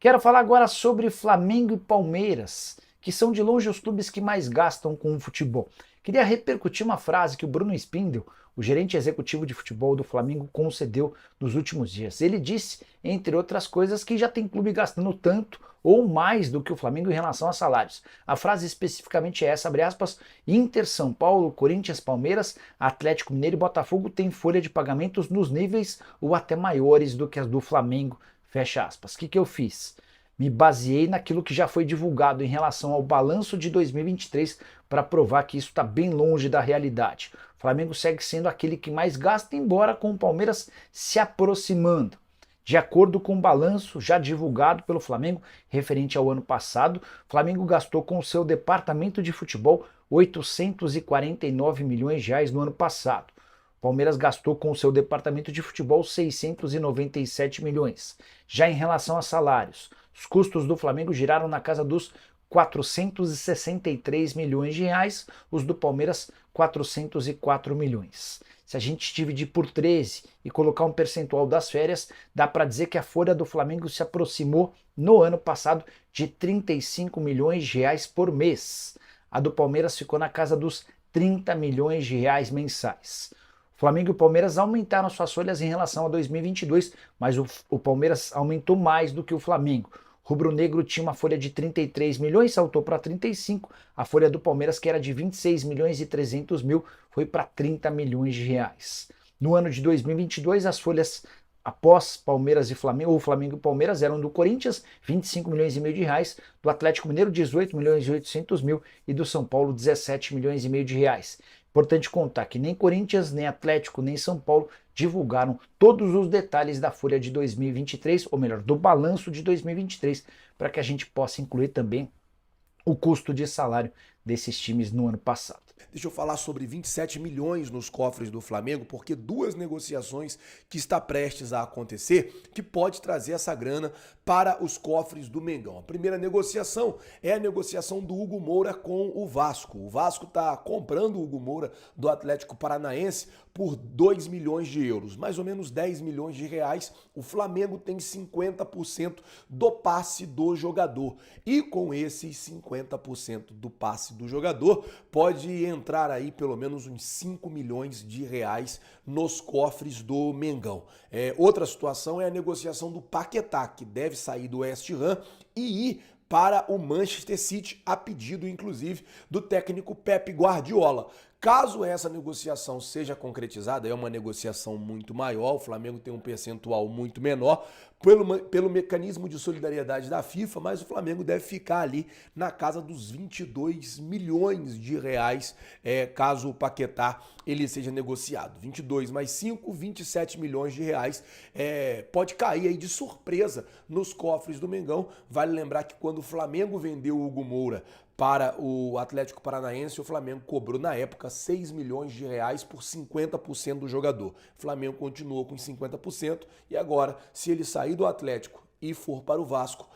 Quero falar agora sobre Flamengo e Palmeiras, que são de longe os clubes que mais gastam com o futebol. Queria repercutir uma frase que o Bruno Spindel, o gerente executivo de futebol do Flamengo, concedeu nos últimos dias. Ele disse, entre outras coisas, que já tem clube gastando tanto ou mais do que o Flamengo em relação a salários. A frase especificamente é essa, abre aspas, Inter, São Paulo, Corinthians, Palmeiras, Atlético Mineiro e Botafogo têm folha de pagamentos nos níveis ou até maiores do que as do Flamengo. Fecha aspas. O que eu fiz? Me baseei naquilo que já foi divulgado em relação ao balanço de 2023 para provar que isso está bem longe da realidade. O Flamengo segue sendo aquele que mais gasta, embora com o Palmeiras se aproximando. De acordo com o balanço já divulgado pelo Flamengo referente ao ano passado, o Flamengo gastou com o seu departamento de futebol 849 milhões de reais no ano passado. Palmeiras gastou com o seu departamento de futebol 697 milhões. Já em relação a salários, os custos do Flamengo giraram na casa dos 463 milhões de reais, os do Palmeiras 404 milhões. Se a gente dividir por 13 e colocar um percentual das férias, dá para dizer que a folha do Flamengo se aproximou no ano passado de 35 milhões de reais por mês. A do Palmeiras ficou na casa dos 30 milhões de reais mensais. Flamengo e o Palmeiras aumentaram suas folhas em relação a 2022, mas o Palmeiras aumentou mais do que o Flamengo. O rubro-negro tinha uma folha de 33 milhões, saltou para 35. A folha do Palmeiras, que era de 26 milhões e 300 mil, foi para 30 milhões de reais. No ano de 2022, as folhas após Palmeiras e Flamengo, ou Flamengo e Palmeiras, eram do Corinthians, 25 milhões e meio de reais, do Atlético Mineiro, 18 milhões e 800 mil e do São Paulo, 17 milhões e meio de reais. Importante contar que nem Corinthians, nem Atlético, nem São Paulo divulgaram todos os detalhes da folha de 2023, ou melhor, do balanço de 2023, para que a gente possa incluir também o custo de salário desses times no ano passado. Deixa eu falar sobre 27 milhões nos cofres do Flamengo, porque duas negociações que está prestes a acontecer, que pode trazer essa grana para os cofres do Mengão. A primeira negociação é a negociação do Hugo Moura com o Vasco. O Vasco está comprando o Hugo Moura do Atlético Paranaense por 2 milhões de euros, mais ou menos 10 milhões de reais. O Flamengo tem 50% do passe do jogador. E com esses 50% do passe do jogador, pode entrar aí pelo menos uns 5 milhões de reais nos cofres do Mengão. Outra situação é a negociação do Paquetá, que deve sair do West Ham e ir para o Manchester City, a pedido inclusive do técnico Pep Guardiola. Caso essa negociação seja concretizada, é uma negociação muito maior, o Flamengo tem um percentual muito menor, pelo mecanismo de solidariedade da FIFA, mas o Flamengo deve ficar ali na casa dos 22 milhões de reais, caso o Paquetá ele seja negociado. 22 mais 5, 27 milhões de reais, pode cair aí de surpresa nos cofres do Mengão. Vale lembrar que quando o Flamengo vendeu o Hugo Moura para o Atlético Paranaense, o Flamengo cobrou na época 6 milhões de reais por 50% do jogador. O Flamengo continuou com 50% e agora, se ele sair do Atlético e for para o Vasco,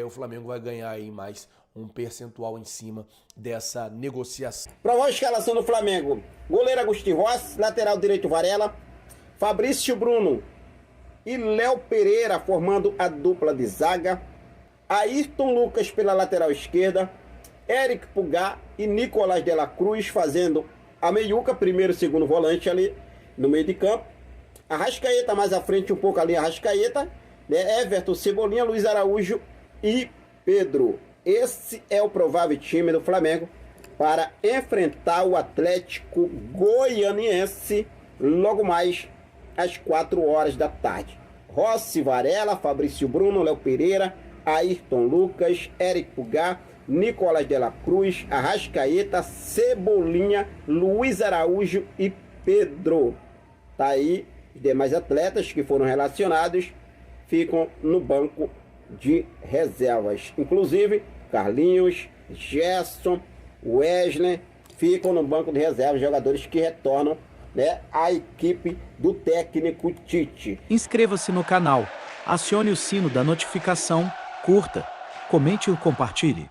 o Flamengo vai ganhar aí mais um percentual em cima dessa negociação. Provável escalação do Flamengo: goleiro Agostinho Rossi, lateral direito Varela, Fabrício Bruno e Léo Pereira formando a dupla de zaga, Ayrton Lucas pela lateral esquerda, Eric Pulgar e Nicolás de la Cruz fazendo a meiuca, primeiro e segundo volante ali no meio de campo. Arrascaeta mais à frente um pouco ali, Arrascaeta, né? Everton, Cebolinha, Luiz Araújo e Pedro. Esse é o provável time do Flamengo para enfrentar o Atlético Goianiense logo mais às 4 horas da tarde. Rossi, Varela, Fabrício Bruno, Léo Pereira, Ayrton Lucas, Eric Pulgar, Nicolás de la Cruz, Arrascaeta, Cebolinha, Luiz Araújo e Pedro. Tá aí, os demais atletas que foram relacionados ficam no banco de reservas. Inclusive, Carlinhos, Gerson, Wesley ficam no banco de reservas, jogadores que retornam, né, à equipe do técnico Tite. Inscreva-se no canal, acione o sino da notificação, curta, comente e compartilhe.